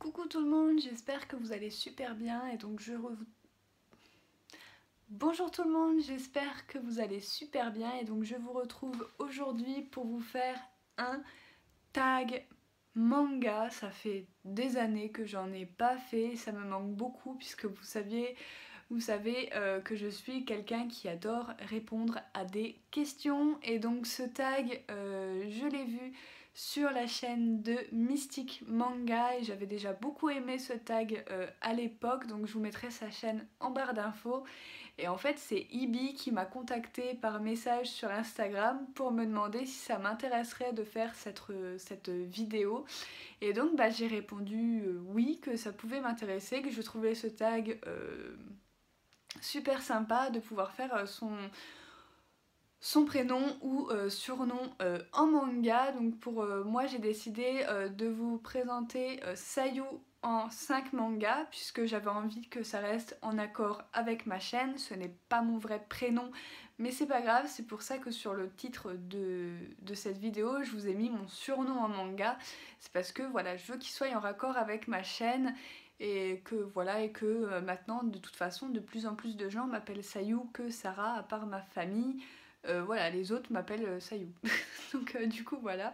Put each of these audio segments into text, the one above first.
Coucou tout le monde, j'espère que vous allez super bien et donc Bonjour tout le monde, j'espère que vous allez super bien et donc je vous retrouve aujourd'hui pour vous faire un tag manga. Ça fait des années que j'en ai pas fait, ça me manque beaucoup puisque vous savez que je suis quelqu'un qui adore répondre à des questions et donc ce tag je l'ai vu sur la chaîne de Mystic Manga et j'avais déjà beaucoup aimé ce tag à l'époque, donc je vous mettrai sa chaîne en barre d'infos. Et en fait c'est Ibi qui m'a contacté par message sur Instagram pour me demander si ça m'intéresserait de faire cette vidéo. Et donc j'ai répondu oui, que ça pouvait m'intéresser, que je trouvais ce tag super sympa de pouvoir faire son prénom ou surnom en manga. Donc pour moi j'ai décidé de vous présenter Sayu en 5 mangas puisque j'avais envie que ça reste en accord avec ma chaîne. Ce n'est pas mon vrai prénom mais c'est pas grave, c'est pour ça que sur le titre de cette vidéo je vous ai mis mon surnom en manga. C'est parce que voilà, je veux qu'il soit en raccord avec ma chaîne et que voilà, et que maintenant de toute façon de plus en plus de gens m'appellent Sayu que Sarah à part ma famille. Voilà, les autres m'appellent Sayu. Donc du coup voilà.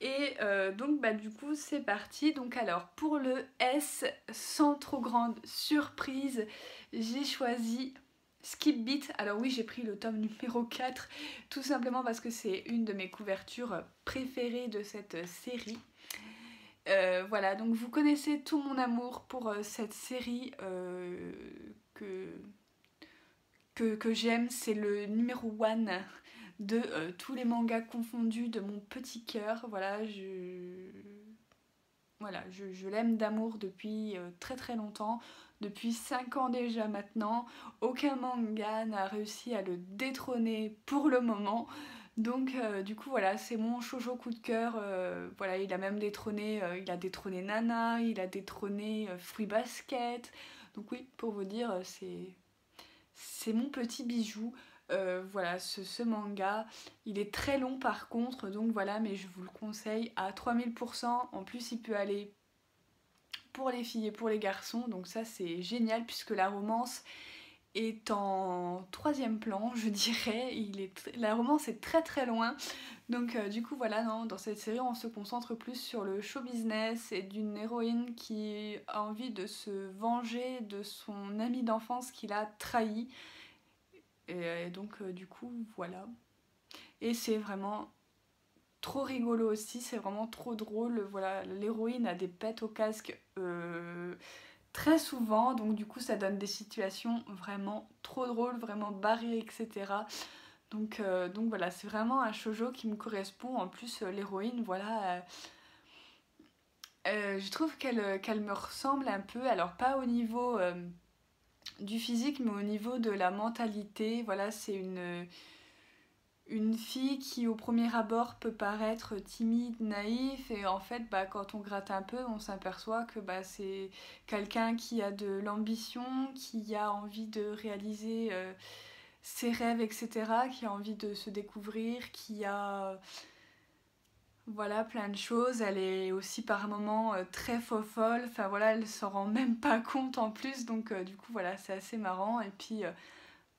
Et donc du coup c'est parti. Donc alors pour le S, sans trop grande surprise, j'ai choisi Skip Beat. Alors oui, j'ai pris le tome numéro 4 tout simplement parce que c'est une de mes couvertures préférées de cette série. Voilà, donc vous connaissez tout mon amour pour cette série que j'aime. C'est le numéro 1 de tous les mangas confondus de mon petit cœur. Voilà, je l'aime d'amour depuis très très longtemps, depuis 5 ans déjà maintenant. Aucun manga n'a réussi à le détrôner pour le moment. Donc du coup voilà, c'est mon shoujo coup de cœur. Voilà, il a même détrôné, il a détrôné Nana, il a détrôné Fruit Basket. Donc oui, pour vous dire, c'est mon petit bijou. Voilà, ce manga, il est très long par contre, donc voilà, mais je vous le conseille à 3000%. En plus, il peut aller pour les filles et pour les garçons, donc ça c'est génial puisque la romance est en troisième plan, je dirais. La romance est très très loin. Donc du coup voilà, non, dans cette série on se concentre plus sur le show business et d'une héroïne qui a envie de se venger de son ami d'enfance qu'il a trahi. Et donc du coup voilà. Et c'est vraiment trop rigolo aussi, c'est vraiment trop drôle. Voilà, l'héroïne a des pets au casque très souvent, donc du coup ça donne des situations vraiment trop drôles, vraiment barrées, etc. Donc voilà, c'est vraiment un shoujo qui me correspond. En plus l'héroïne, voilà, je trouve qu'elle me ressemble un peu, alors pas au niveau du physique mais au niveau de la mentalité. Voilà, c'est une fille qui au premier abord peut paraître timide, naïf, et en fait quand on gratte un peu on s'aperçoit que c'est quelqu'un qui a de l'ambition, qui a envie de réaliser ses rêves, etc., qui a envie de se découvrir, qui a voilà plein de choses. Elle est aussi par moments très fofolle, enfin voilà, elle s'en rend même pas compte en plus, donc du coup voilà, c'est assez marrant. Et puis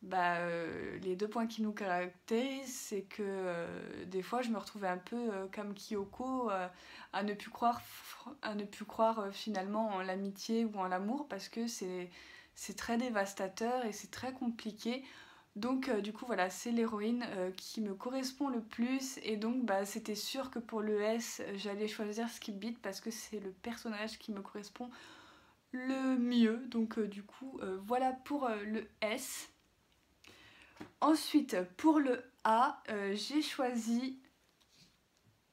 les deux points qui nous caractérisent, c'est que des fois je me retrouvais un peu comme Kyoko, à ne plus croire finalement en l'amitié ou en l'amour, parce que c'est très dévastateur et c'est très compliqué. Donc du coup voilà, c'est l'héroïne qui me correspond le plus, et donc c'était sûr que pour le S j'allais choisir Skip Beat parce que c'est le personnage qui me correspond le mieux. Donc du coup voilà pour le S. Ensuite, pour le A, j'ai choisi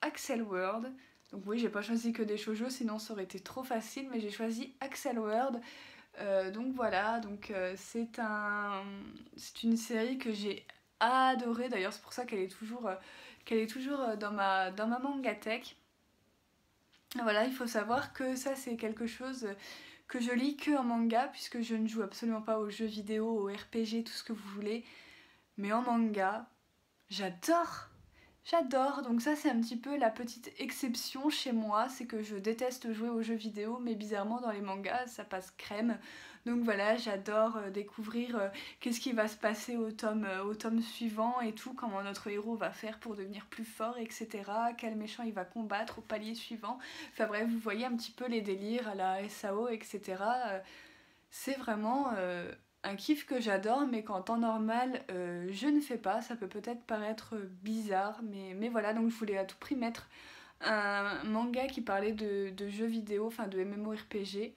Axel World. Donc oui, j'ai pas choisi que des shoujo, sinon ça aurait été trop facile, mais j'ai choisi Axel World. Donc voilà, c'est une série que j'ai adorée. D'ailleurs, c'est pour ça qu'elle est toujours dans ma mangatech. Voilà, il faut savoir que ça c'est quelque chose que je lis que en manga, puisque je ne joue absolument pas aux jeux vidéo, aux RPG, tout ce que vous voulez. Mais en manga, j'adore J'adore, donc ça c'est un petit peu la petite exception chez moi, c'est que je déteste jouer aux jeux vidéo, mais bizarrement dans les mangas ça passe crème. Donc voilà, j'adore découvrir qu'est-ce qui va se passer au tome suivant et tout, comment notre héros va faire pour devenir plus fort, etc. Quel méchant il va combattre au palier suivant. Enfin bref, vous voyez un petit peu les délires à la SAO, etc. C'est vraiment un kiff que j'adore, mais qu'en temps normal, je ne fais pas. Ça peut peut-être paraître bizarre, mais voilà, donc je voulais à tout prix mettre un manga qui parlait de jeux vidéo, enfin de MMORPG.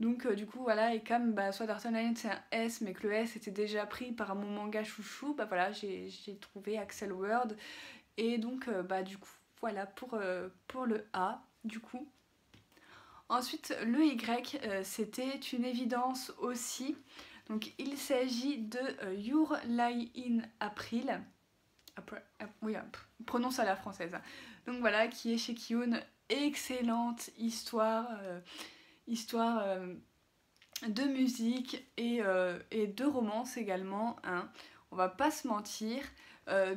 Donc du coup voilà, et comme Sword Art Online c'est un S, mais que le S était déjà pris par mon manga chouchou, bah voilà, j'ai trouvé Axel World. Et donc du coup voilà pour le A du coup. Ensuite le Y, c'était une évidence aussi. Donc il s'agit de Your Lie in April. Oui, prononce à la française. Donc voilà, qui est chez Kiyun. Excellente histoire, de musique et de romance également. Hein. On va pas se mentir.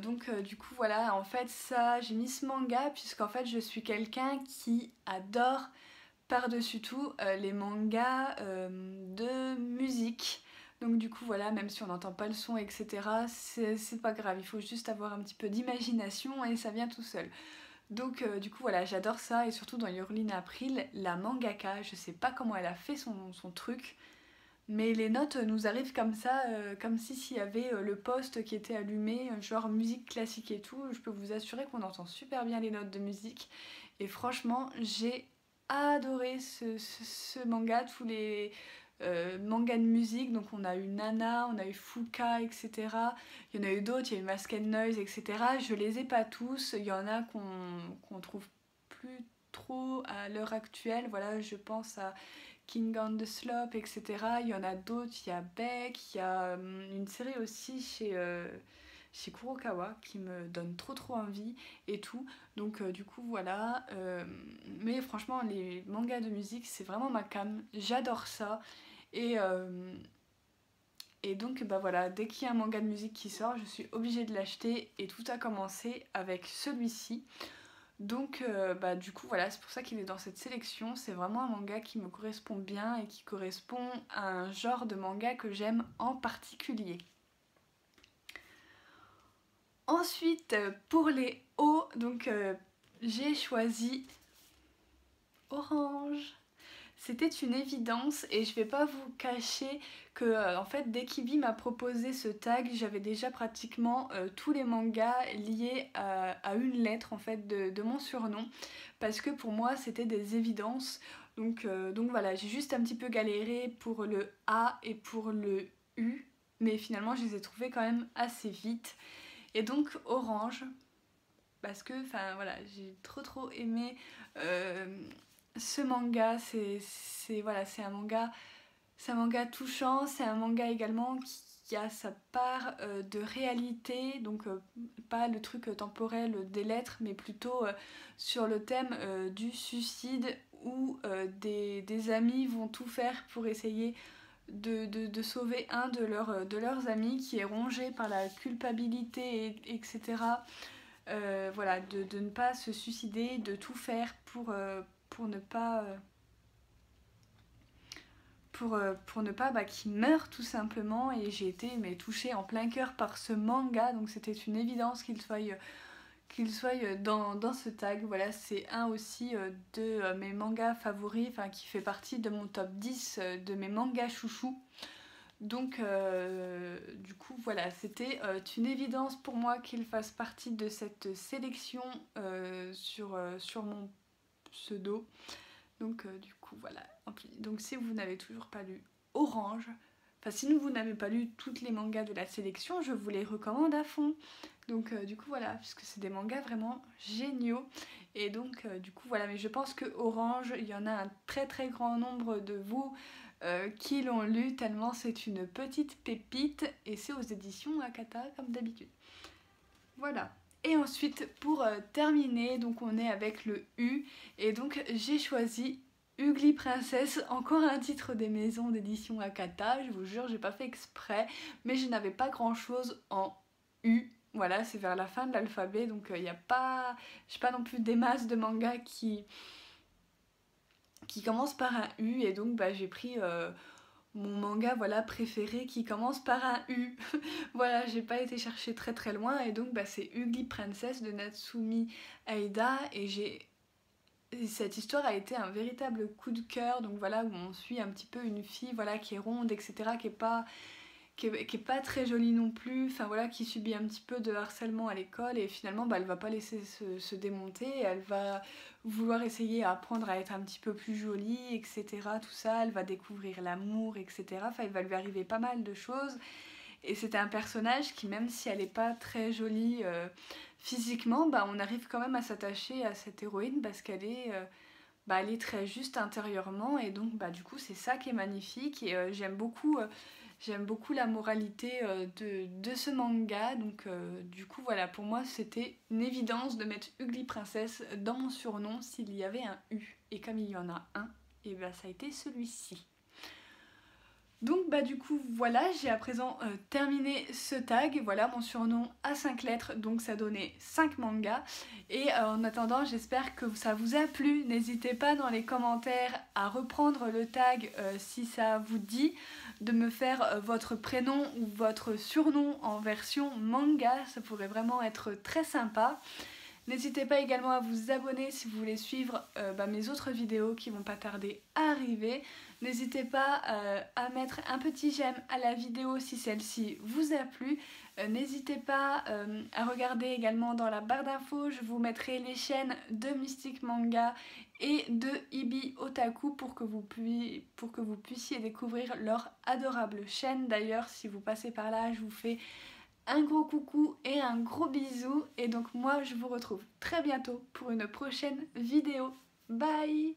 Donc du coup voilà, en fait ça, j'ai mis ce manga puisqu'en fait je suis quelqu'un qui adore par-dessus tout les mangas de musique. Donc du coup voilà, même si on n'entend pas le son, etc., c'est pas grave, il faut juste avoir un petit peu d'imagination et ça vient tout seul. Donc du coup voilà, j'adore ça, et surtout dans Your April, la mangaka, je sais pas comment elle a fait son truc, mais les notes nous arrivent comme ça, comme si s'il y avait le poste qui était allumé, genre musique classique et tout. Je peux vous assurer qu'on entend super bien les notes de musique, et franchement j'ai adoré ce manga, tous les mangas de musique. Donc on a eu Nana, on a eu Fuka, etc. Il y en a eu d'autres, il y a eu Masked Noise, etc. Je les ai pas tous, il y en a qu'on trouve plus trop à l'heure actuelle. Voilà, je pense à King on the Slope, etc. Il y en a d'autres, il y a Beck, il y a une série aussi chez Kurokawa qui me donne trop envie et tout. Donc du coup voilà. Mais franchement les mangas de musique c'est vraiment ma came. J'adore ça. Et, euh, et donc voilà, dès qu'il y a un manga de musique qui sort, je suis obligée de l'acheter, et tout a commencé avec celui-ci. Donc du coup voilà, c'est pour ça qu'il est dans cette sélection. C'est vraiment un manga qui me correspond bien et qui correspond à un genre de manga que j'aime en particulier. Ensuite pour les hauts, donc j'ai choisi Orange. C'était une évidence, et je vais pas vous cacher que en fait dès qu'Ibi m'a proposé ce tag, j'avais déjà pratiquement tous les mangas liés à une lettre en fait de mon surnom, parce que pour moi c'était des évidences. Donc voilà, j'ai juste un petit peu galéré pour le A et pour le U, mais finalement je les ai trouvés quand même assez vite. Et donc Orange, parce que enfin voilà, j'ai trop aimé ce manga. Voilà, c'est un manga touchant, c'est un manga également qui a sa part de réalité, donc pas le truc temporel des lettres, mais plutôt sur le thème du suicide, où des amis vont tout faire pour essayer de sauver un de leurs amis qui est rongé par la culpabilité, etc. Voilà, de ne pas se suicider, de tout faire pour ne pas pour ne pas qu'il meure tout simplement. Et j'ai été touchée en plein cœur par ce manga, donc c'était une évidence qu'il soit dans ce tag. Voilà, c'est un aussi de mes mangas favoris, enfin qui fait partie de mon top 10 de mes mangas chouchous. Donc du coup voilà, c'était une évidence pour moi qu'il fasse partie de cette sélection sur mon pseudo. Donc du coup voilà. Donc si vous n'avez toujours pas lu Orange, enfin si vous n'avez pas lu toutes les mangas de la sélection, je vous les recommande à fond. Donc du coup voilà, puisque c'est des mangas vraiment géniaux. Et donc du coup voilà, mais je pense que Orange, il y en a un très grand nombre de vous qui l'ont lu, tellement c'est une petite pépite, et c'est aux éditions Akata comme d'habitude. Voilà. Et ensuite pour terminer, donc on est avec le U, et donc j'ai choisi Ugly Princess, encore un titre des maisons d'édition Akata. Je vous jure, j'ai pas fait exprès, mais je n'avais pas grand chose en U, Voilà, c'est vers la fin de l'alphabet, donc il n'y a pas... J'ai pas non plus des masses de mangas qui commencent par un U, et donc j'ai pris mon manga voilà, préféré qui commence par un U. Voilà, j'ai pas été chercher très très loin, et donc c'est Ugly Princess de Natsumi Aida, et cette histoire a été un véritable coup de cœur, donc voilà, où on suit un petit peu une fille voilà, qui est ronde, etc., qui est pas très jolie non plus, enfin voilà, qui subit un petit peu de harcèlement à l'école, et finalement elle va pas laisser se démonter, elle va vouloir essayer à apprendre à être un petit peu plus jolie, etc. Tout ça, elle va découvrir l'amour, etc. Enfin, il va lui arriver pas mal de choses, et c'est un personnage qui, même si elle est pas très jolie physiquement, on arrive quand même à s'attacher à cette héroïne parce qu'elle est... elle est très juste intérieurement, et donc du coup c'est ça qui est magnifique, et j'aime beaucoup la moralité de ce manga, donc du coup voilà, pour moi c'était une évidence de mettre Ugly Princess dans mon surnom s'il y avait un U, et comme il y en a un, et ça a été celui-ci. Donc du coup voilà, j'ai à présent terminé ce tag, voilà mon surnom à 5 lettres, donc ça donnait 5 mangas, et en attendant j'espère que ça vous a plu, n'hésitez pas dans les commentaires à reprendre le tag si ça vous dit, de me faire votre prénom ou votre surnom en version manga, ça pourrait vraiment être très sympa. N'hésitez pas également à vous abonner si vous voulez suivre mes autres vidéos qui vont pas tarder à arriver. N'hésitez pas à mettre un petit j'aime à la vidéo si celle-ci vous a plu. N'hésitez pas à regarder également dans la barre d'infos, je vous mettrai les chaînes de Mystic Manga et de Ibi Otaku pour que vous puissiez découvrir leur adorable chaîne. D'ailleurs, si vous passez par là, je vous fais un gros coucou et un gros bisou, et donc moi je vous retrouve très bientôt pour une prochaine vidéo. Bye!